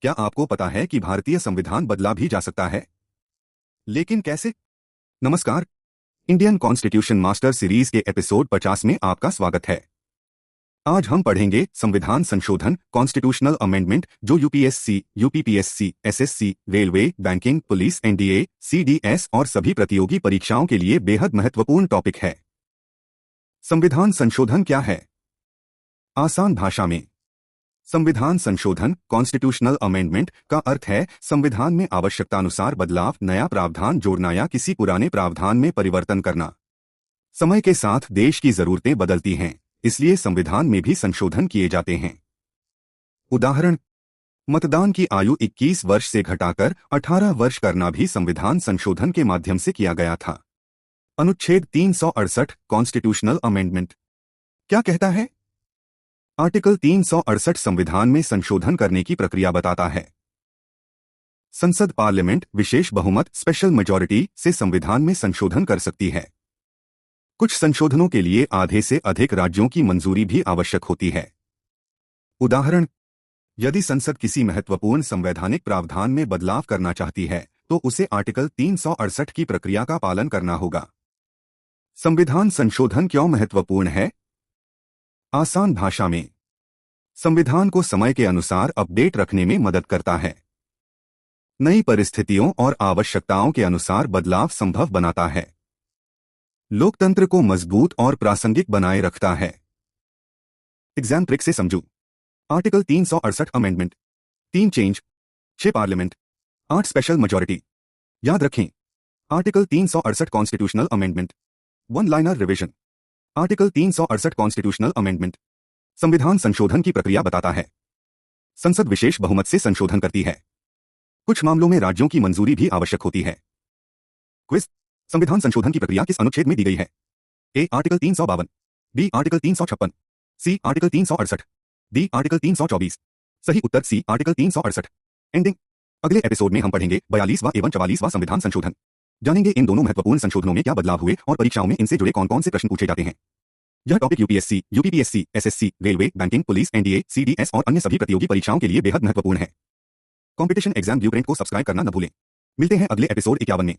क्या आपको पता है कि भारतीय संविधान बदला भी जा सकता है? लेकिन कैसे? नमस्कार, इंडियन कॉन्स्टिट्यूशन मास्टर सीरीज के एपिसोड 50 में आपका स्वागत है। आज हम पढ़ेंगे संविधान संशोधन कॉन्स्टिट्यूशनल अमेंडमेंट जो UPSC, UPPSC, SSC, railway, banking, police, NDA, CDS और सभी प्रतियोगी परीक्षाओं के लिए बेहद महत्वपूर्ण टॉपिक है। संविधान संशोधन क्या है? आसान भाषा में, संविधान संशोधन कॉन्स्टिट्यूशनल अमेंडमेंट का अर्थ है संविधान में आवश्यकतानुसार बदलाव, नया प्रावधान जोड़ना या किसी पुराने प्रावधान में परिवर्तन करना। समय के साथ देश की जरूरतें बदलती हैं, इसलिए संविधान में भी संशोधन किए जाते हैं। उदाहरण, मतदान की आयु 21 वर्ष से घटाकर 18 वर्ष करना भी संविधान संशोधन के माध्यम से किया गया था। अनुच्छेद 368 कॉन्स्टिट्यूशनल अमेंडमेंट क्या कहता है? आर्टिकल 368 संविधान में संशोधन करने की प्रक्रिया बताता है। संसद पार्लियामेंट विशेष बहुमत स्पेशल मेजॉरिटी से संविधान में संशोधन कर सकती है। कुछ संशोधनों के लिए आधे से अधिक राज्यों की मंजूरी भी आवश्यक होती है। उदाहरण, यदि संसद किसी महत्वपूर्ण संवैधानिक प्रावधान में बदलाव करना चाहती है तो उसे आर्टिकल 368 की प्रक्रिया का पालन करना होगा। संविधान संशोधन क्यों महत्वपूर्ण है? आसान भाषा में, संविधान को समय के अनुसार अपडेट रखने में मदद करता है। नई परिस्थितियों और आवश्यकताओं के अनुसार बदलाव संभव बनाता है। लोकतंत्र को मजबूत और प्रासंगिक बनाए रखता है। एग्जाम ट्रिक से समझू। Article 368 amendment, 3 change, 6 parliament, 8 special majority. याद रखें, article 368 constitutional amendment, 1 liner revision. Article 368 constitutional amendment संविधान संशोधन की प्रक्रिया बताता है। संसद विशेष बहुमत से संशोधन करती है। कुछ मामलों में राज्यों की मंजूरी भी आवश्यक होती है। क्विज, संविधान संशोधन की प्रक्रिया किस अनुच्छेद में दी गई है? A article 352, B article 356, C article 368, D article 324। सही उत्तर सी आर्टिकल 368। एंडिंग, अगले एपिसोड में हम पढ़ेंगे 42वां एवं 44वां संविधान संशोधन। जानेंगे इन दोनों महत्वपूर्ण संशोधनों में क्या बदलाव हुए और परीक्षाओं में इनसे जुड़े कौन कौन से प्रश्न पूछे जाते हैं। यह topic UPSC, UPPSC, SSC, railway, banking, police, NDA, CDS और अन्य सभी प्रतियोगी परीक्षाओं के लिए बेहद महत्वपूर्ण है। कंपटीशन एग्जाम ब्लूप्रिंट को सब्सक्राइब करना न भूलें। मिलते हैं अगले एपिसोड 51 में।